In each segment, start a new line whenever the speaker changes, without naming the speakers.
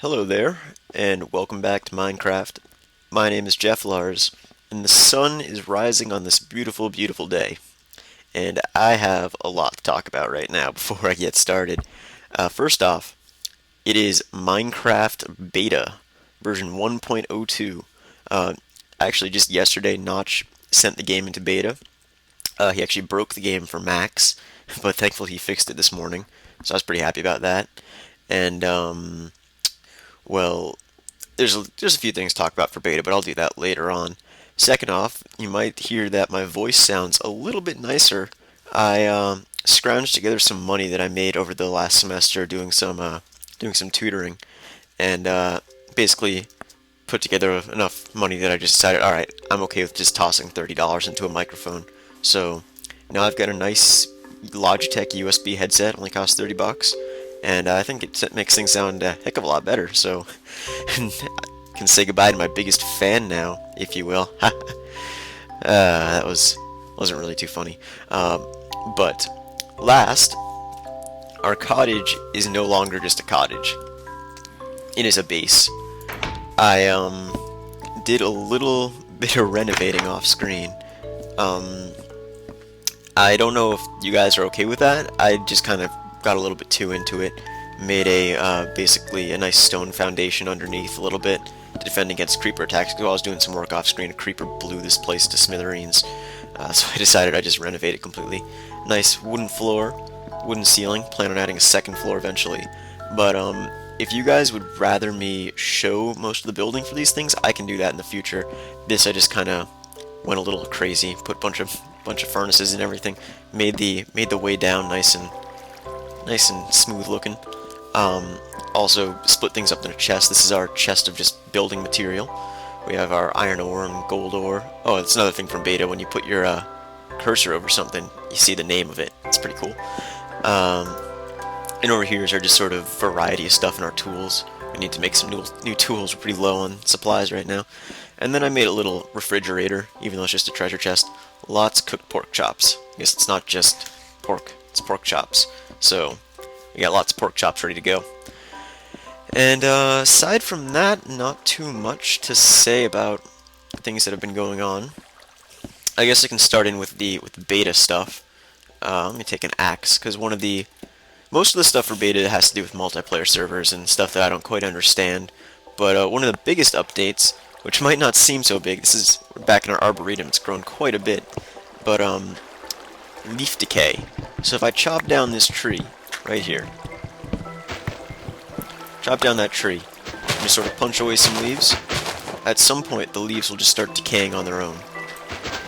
Hello there, and welcome back to Minecraft. My name is Jeff Lars, and the sun is rising on this beautiful, beautiful day. And I have a lot to talk about right now before I get started. First off, it is Minecraft Beta, version 1.02. Actually, just yesterday, Notch sent the game into beta. He actually broke the game for Max, but thankfully he fixed it this morning, so I was pretty happy about that. And, well, there's a few things to talk about for beta, but I'll do that later on. Second off, you might hear that my voice sounds a little bit nicer. I scrounged together some money that I made over the last semester doing some tutoring, and basically put together enough money that I just decided, all right, I'm okay with just tossing $30 into a microphone. So now I've got a nice Logitech USB headset, only costs $30, and I think it makes things sound a heck of a lot better. So I can say goodbye to my biggest fan now, if you will. That wasn't really too funny. But last, our cottage is no longer just a cottage. It is a base. I did a little bit of renovating off screen. Um, I don't know if you guys are okay with that. I just kind of got a little bit too into it. Made a basically a nice stone foundation underneath a little bit to defend against creeper attacks. Because while I was doing some work off screen, a creeper blew this place to smithereens. So I decided I'd just renovate it completely. Nice wooden floor, wooden ceiling. Plan on adding a second floor eventually. But if you guys would rather me show most of the building for these things, I can do that in the future. This I just kind of went a little crazy. Put a bunch of furnaces and everything. Made the way down nice and smooth looking. Also split things up in a chest. This is our chest of just building material. We have our iron ore and gold ore. Oh, that's another thing from beta. When you put your cursor over something, you see the name of it. It's pretty cool. Um, and over here is our just sort of variety of stuff in our tools. We need to make some new tools. We're pretty low on supplies right now. And then I made a little refrigerator, even though it's just a treasure chest. Lots of cooked pork chops. I guess it's not just pork, it's pork chops. So we got lots of pork chops ready to go. And aside from that, not too much to say about things that have been going on. I guess I can start in with the beta stuff. Let me take an axe because most of the stuff for beta has to do with multiplayer servers and stuff that I don't quite understand. But one of the biggest updates, which might not seem so big, we're back in our arboretum. It's grown quite a bit, but leaf decay. So if I chop down this tree right here, chop down that tree, and just sort of punch away some leaves, at some point the leaves will just start decaying on their own.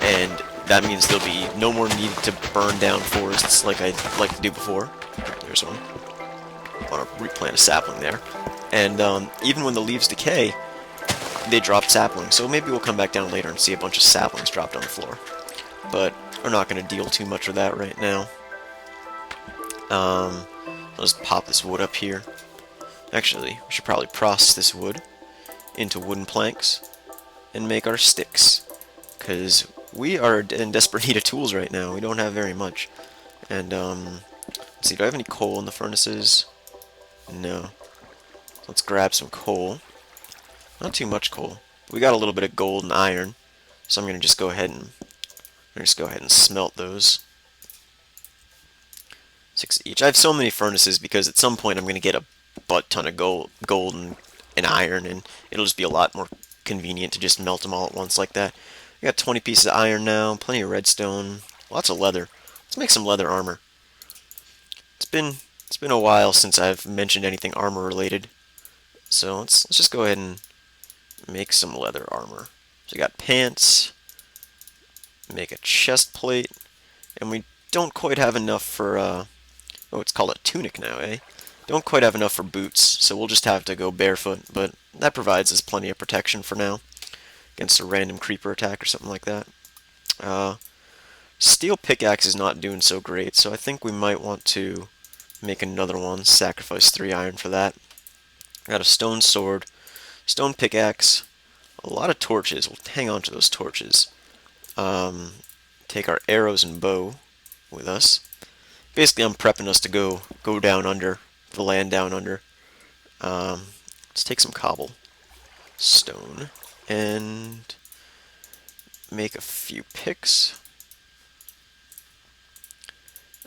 And that means there'll be no more need to burn down forests like I like to do before. There's one. I want to replant a sapling there. And even when the leaves decay, they drop saplings. So maybe we'll come back down later and see a bunch of saplings dropped on the floor. But we're not going to deal too much with that right now. I'll just pop this wood up here. Actually, we should probably process this wood into wooden planks and make our sticks. Because we are in desperate need of tools right now. We don't have very much. And, let's see, do I have any coal in the furnaces? No. Let's grab some coal. Not too much coal. We got a little bit of gold and iron. So I'm going to just go ahead and smelt those. 6 each. I have so many furnaces because at some point I'm going to get a butt ton of gold and iron, and it'll just be a lot more convenient to just melt them all at once like that. We got 20 pieces of iron now, plenty of redstone, lots of leather. Let's make some leather armor. It's been a while since I've mentioned anything armor related, so let's just go ahead and make some leather armor. So we got pants, make a chest plate, and we don't quite have enough for oh, it's called a tunic now, eh? Don't quite have enough for boots, so we'll just have to go barefoot, but that provides us plenty of protection for now against a random creeper attack or something like that. Uh, Steel pickaxe is not doing so great, so I think we might want to make another one, sacrifice 3 iron for that. Got a stone sword, stone pickaxe, a lot of torches. We'll hang on to those torches. Take our arrows and bow with us. Basically, I'm prepping us to go down under, the land down under. Let's take some cobble stone and make a few picks.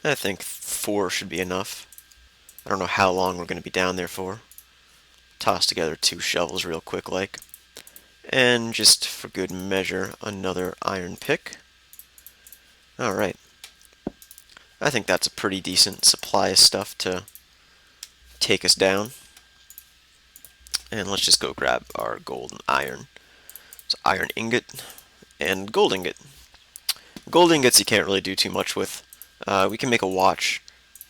I think 4 should be enough. I don't know how long we're going to be down there for. Toss together 2 shovels real quick like. And just for good measure, another iron pick. Alright. I think that's a pretty decent supply of stuff to take us down. And let's just go grab our gold and iron. So iron ingot and gold ingot. Gold ingots you can't really do too much with. We can make a watch.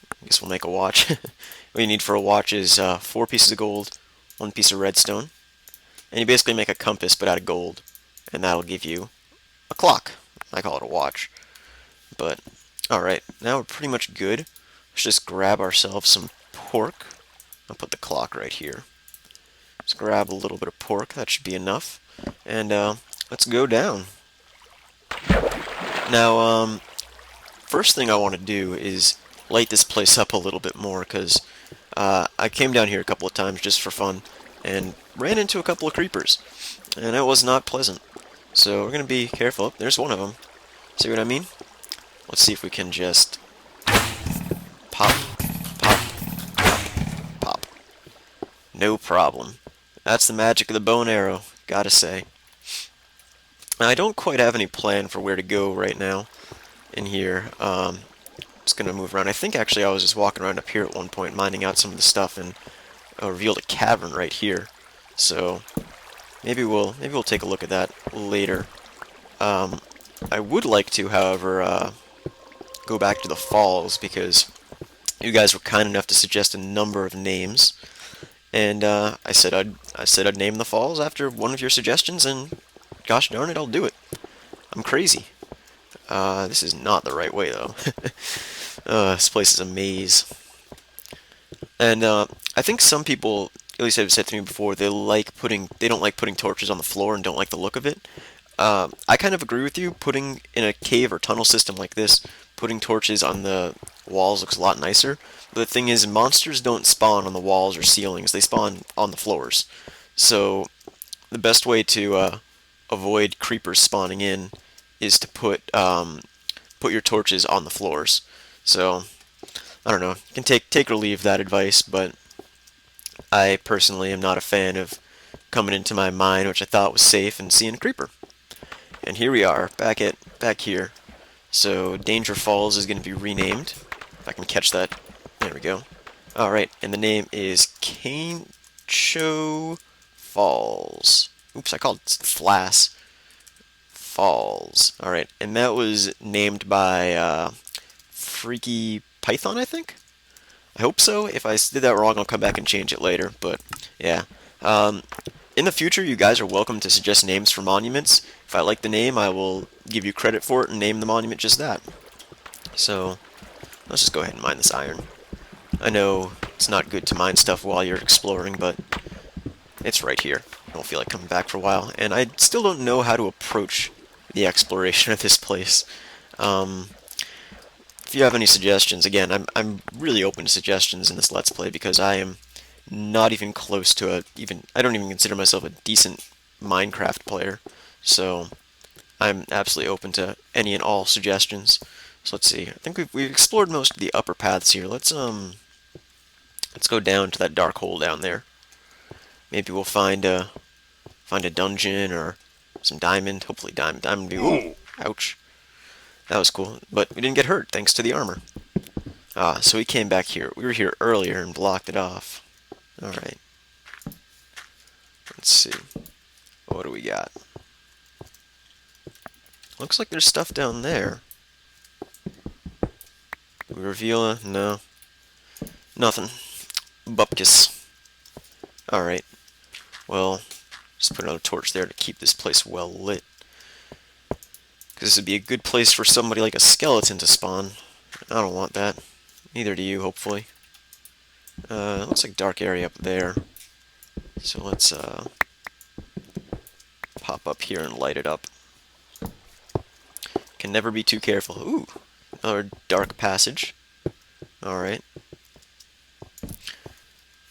I guess we'll make a watch. What you need for a watch is 4 pieces of gold, 1 piece of redstone, and you basically make a compass but out of gold, and that'll give you a clock. I call it a watch. But, alright, now we're pretty much good. Let's just grab ourselves some pork. I'll put the clock right here. Let's grab a little bit of pork, that should be enough. And let's go down. Now, first thing I want to do is light this place up a little bit more, because I came down here a couple of times just for fun, and ran into a couple of creepers, and it was not pleasant. So we're going to be careful. Oh, there's one of them. See what I mean? Let's see if we can just pop, pop, pop, pop. No problem. That's the magic of the bow and arrow, gotta say. Now, I don't quite have any plan for where to go right now in here. Just gonna move around. I think actually I was just walking around up here at one point, mining out some of the stuff, and revealed a cavern right here. So maybe we'll take a look at that later. I would like to, however, go back to the falls, because you guys were kind enough to suggest a number of names, and I said I'd name the falls after one of your suggestions, and gosh darn it, I'll do it. I'm crazy. This is not the right way though. This place is a maze, and I think some people, at least have said to me before, they don't like putting torches on the floor and don't like the look of it. I kind of agree with you. Putting in a cave or tunnel system like this, putting torches on the walls looks a lot nicer. But the thing is, monsters don't spawn on the walls or ceilings. They spawn on the floors. So the best way to avoid creepers spawning in is to put your torches on the floors. So I don't know. You can take or leave that advice, but I personally am not a fan of coming into my mine, which I thought was safe, and seeing a creeper. And here we are, back here. So Danger Falls is going to be renamed. If I can catch that. There we go. Alright, and the name is Caincho Falls. Oops, I called it Flass Falls. Alright, and that was named by Freaky Python, I think? I hope so. If I did that wrong, I'll come back and change it later. But, yeah. In the future, you guys are welcome to suggest names for monuments. If I like the name, I will give you credit for it and name the monument just that. So, let's just go ahead and mine this iron. I know it's not good to mine stuff while you're exploring, but it's right here. I don't feel like coming back for a while. And I still don't know how to approach the exploration of this place. If you have any suggestions, again, I'm really open to suggestions in this Let's Play, because I am not even close to I don't even consider myself a decent Minecraft player, so I'm absolutely open to any and all suggestions. So let's see. I think we've explored most of the upper paths here. Let's go down to that dark hole down there. Maybe we'll find a dungeon or some diamond. Hopefully diamond. Diamond would be. Ooh, ouch. That was cool, but we didn't get hurt thanks to the armor. So we came back here. We were here earlier and blocked it off. Alright. Let's see. What do we got? Looks like there's stuff down there. We reveal a... No. Nothing. Bupkis. Alright. Well, just put another torch there to keep this place well lit. Because this would be a good place for somebody like a skeleton to spawn. I don't want that. Neither do you, hopefully. Looks like dark area up there. So let's pop up here and light it up. Can never be too careful. Ooh, another dark passage. Alright.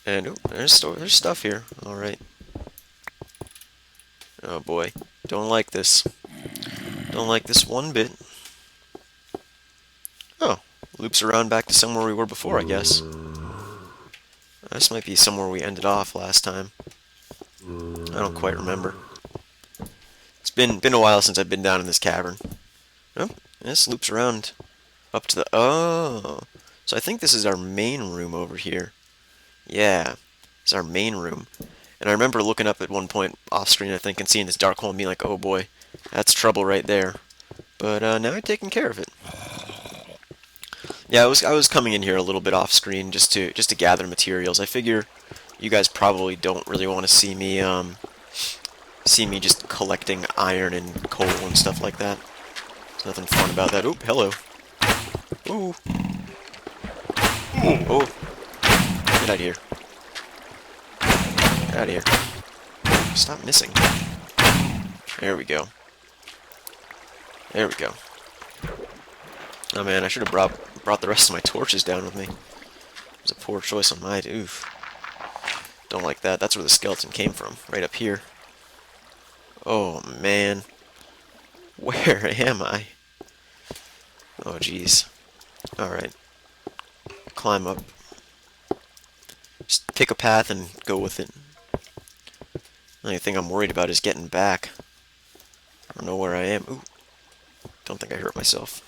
And ooh, there's stuff here. All right. Oh boy, don't like this. Don't like this one bit. Oh, loops around back to somewhere we were before, I guess. This might be somewhere we ended off last time. I don't quite remember. It's been a while since I've been down in this cavern. Oh, this loops around up to the... Oh, so I think this is our main room over here. Yeah, it's our main room. And I remember looking up at one point off screen, I think, and seeing this dark hole and being like, oh boy, that's trouble right there. But now I've taken care of it. Yeah, I was coming in here a little bit off screen just to gather materials. I figure you guys probably don't really want to see me just collecting iron and coal and stuff like that. There's nothing fun about that. Oop, hello. Ooh. Oh. Get out of here. Get out of here. Stop missing. There we go. There we go. Oh man, I should have brought the rest of my torches down with me. It was a poor choice on my... Oof. Don't like that. That's where the skeleton came from. Right up here. Oh man. Where am I? Oh jeez. Alright. Climb up. Just pick a path and go with it. The only thing I'm worried about is getting back. I don't know where I am. Ooh. Don't think I hurt myself.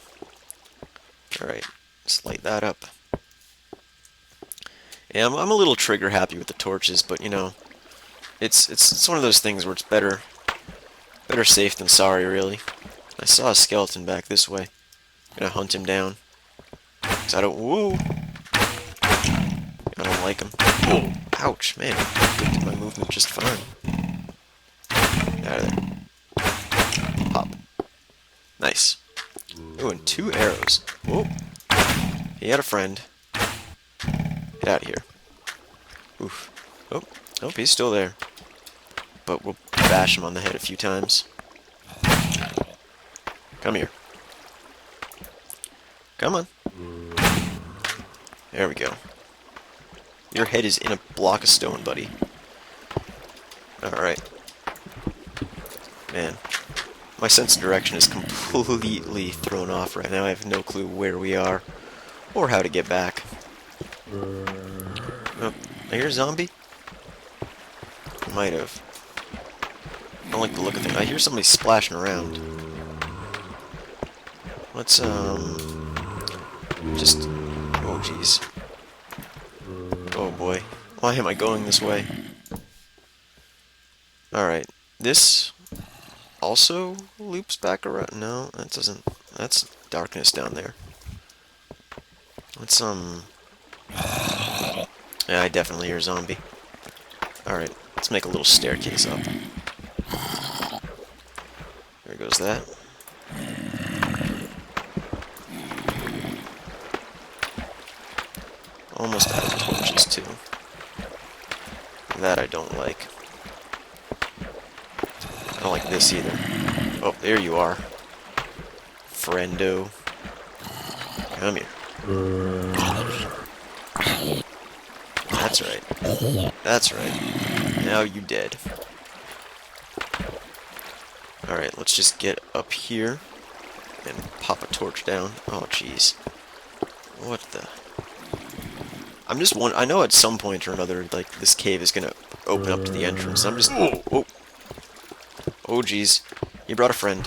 Alright. Let's light that up. Yeah, I'm a little trigger happy with the torches, but you know, it's one of those things where it's better safe than sorry, really. I saw a skeleton back this way. I'm gonna hunt him down. 'Cause I don't... Woo! I don't like him. Whoa! Ouch, man. I did my movement just fine. Out of there. Pop. Nice. Ooh, and 2 arrows. Whoa. He had a friend. Get out of here. Oof. Oh, oh, he's still there. But we'll bash him on the head a few times. Come here. Come on. There we go. Your head is in a block of stone, buddy. Alright. Man. My sense of direction is completely thrown off right now. I have no clue where we are or how to get back. Oh, I hear a zombie? Might have. I don't like the look of things. I hear somebody splashing around. Let's, just... Oh, jeez. Oh, boy. Why am I going this way? Alright. This also loops back around. No, that doesn't... That's darkness down there. Let's, Yeah, I definitely hear a zombie. Alright, let's make a little staircase up. There goes that. Almost out of torches, too. That I don't like. I don't like this either. Oh, there you are. Friendo. Come here. That's right. That's right. Now you dead. Alright, let's just get up here and pop a torch down. Oh, jeez. What the... I'm just one. I know at some point or another, like, this cave is gonna open up to the entrance. I'm just... Oh, oh, jeez. You brought a friend.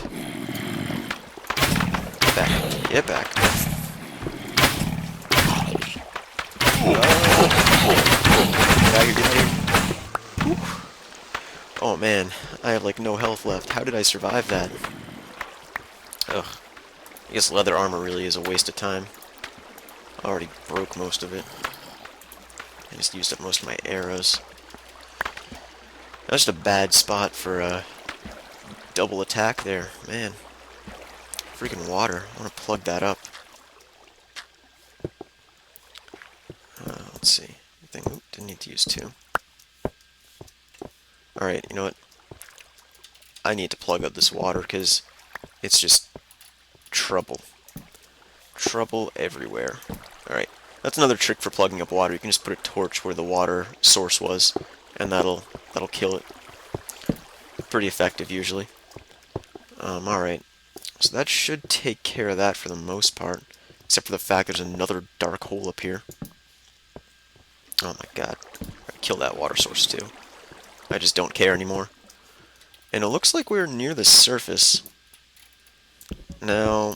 Get back. Get back. Oh man, I have like no health left. How did I survive that? Ugh. I guess leather armor really is a waste of time. I already broke most of it. I just used up most of my arrows. That's just a bad spot for a double attack there. Man. Freaking water. I want to plug that up. Let's see. Oop, didn't need to use 2. Alright, you know what? I need to plug up this water because it's just trouble. Trouble everywhere. Alright. That's another trick for plugging up water. You can just put a torch where the water source was, and that'll kill it. Pretty effective usually. Alright. So that should take care of that for the most part. Except for the fact there's another dark hole up here. Oh my god. I'd kill that water source too. I just don't care anymore. And it looks like we're near the surface. Now,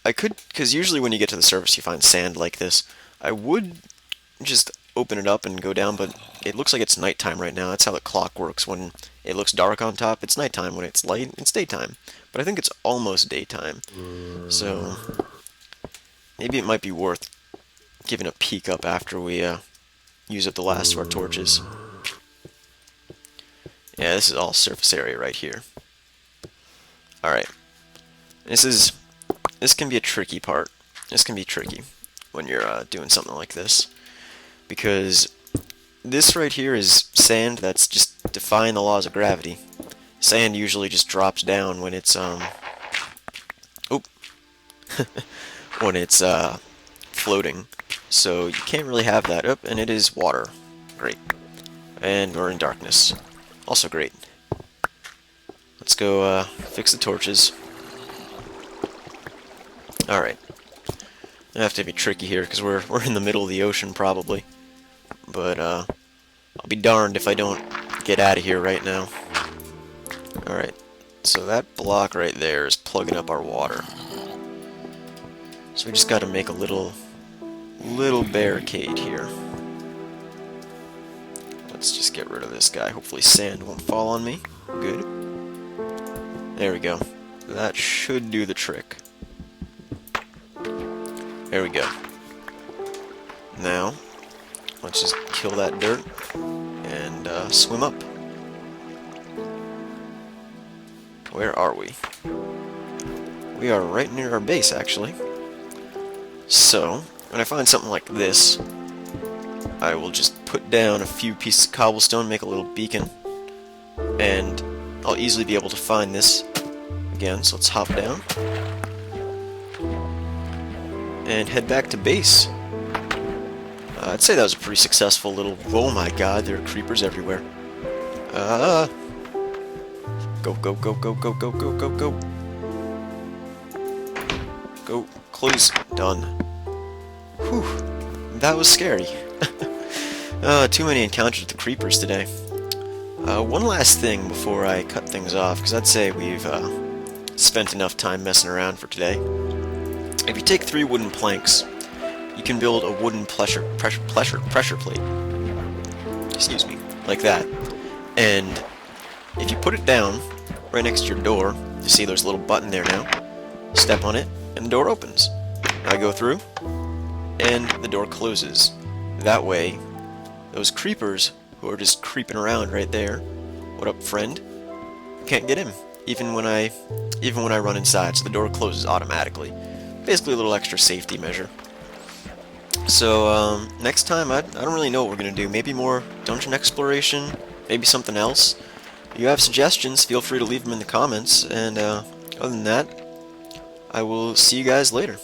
I could, because usually when you get to the surface you find sand like this. I would just open it up and go down, but it looks like it's nighttime right now. That's how the clock works. When it looks dark on top, it's nighttime. When it's light, it's daytime. But I think it's almost daytime. So, maybe it might be worth giving a peek up after we use up the last of our torches. Yeah, this is all surface area right here. Alright. This can be a tricky part. This can be tricky when you're doing something like this. Because this right here is sand that's just defying the laws of gravity. Sand usually just drops down when it's when it's floating. So you can't really have that. Oh, and it is water. Great. And we're in darkness. Also great. Let's go fix the torches. Alright. I have to be tricky here because we're in the middle of the ocean probably. But I'll be darned if I don't get out of here right now. Alright. So that block right there is plugging up our water. So we just got to make a little barricade here. Let's just get rid of this guy. Hopefully sand won't fall on me. Good. There we go. That should do the trick. There we go. Now, let's just kill that dirt and swim up. Where are we? We are right near our base, actually. So, when I find something like this, I will just put down a few pieces of cobblestone, make a little beacon, and I'll easily be able to find this again. So let's hop down and head back to base. I'd say that was a pretty successful little... Oh my god, there are creepers everywhere. Go, go, go, go, go, go, go, go, go. Go, close, done. Whew, that was scary. Too many encounters with the creepers today. One last thing before I cut things off, because I'd say we've spent enough time messing around for today. If you take 3 wooden planks, you can build a wooden pressure plate. Excuse me, like that. And if you put it down right next to your door, you see there's a little button there now. Step on it, and the door opens. I go through, and the door closes. That way, those creepers who are just creeping around right there, what up, friend? Can't get in, even when I run inside. So the door closes automatically. Basically, a little extra safety measure. So next time, I don't really know what we're gonna do. Maybe more dungeon exploration, maybe something else. If you have suggestions, feel free to leave them in the comments. And other than that, I will see you guys later.